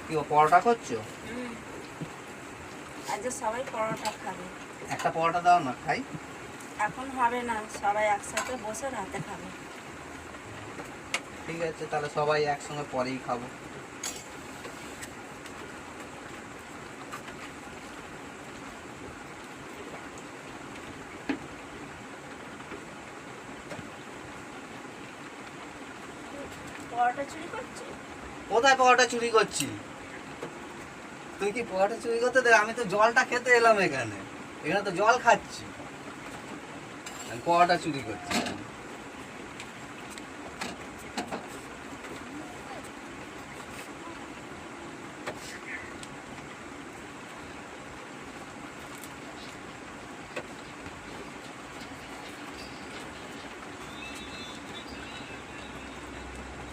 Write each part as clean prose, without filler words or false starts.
কি পরোটা করছো? আজ সবাই পরোটা খাবে। একটা পরোটা দাও না খাই। এখন হবে না, সবাই একসাথে বসে রাতে খাবে। ঠিক আছে, তাহলে সবাই একসঙ্গে পরেই খাবো। পরোটা চুরি করছে? কোথায় পরোটা চুরি করছি? তুই কি পরোটা চুরি করতে দে? আমি তো জলটা খেতে এলাম এখানে। এখানে তো জল খাচ্ছি, আমি পরোটা চুরি করছি?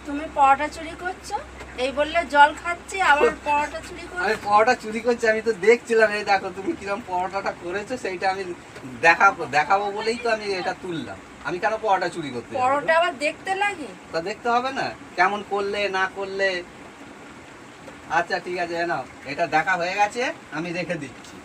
তুমি পরোটা চুরি করছো, এই বললে জল খাচ্ছি, আবার পরোটা চুরি করছো। আমি পরোটা চুরি করছি, আমি তো দেখছিলাম। এই দেখো তুমি কিরকম পরোটাটা করেছো, সেইটা আমি দেখাবো বলেই তো আমি এটা তুললাম। আমি কেন পরোটা চুরি করতে যাবো? পরোটা আবার দেখতে লাগে? তা দেখতে হবে না কেমন করলে না করলে। আচ্ছা ঠিক আছে, নাও এটা দেখা হয়ে গেছে, আমি রেখে দিচ্ছি।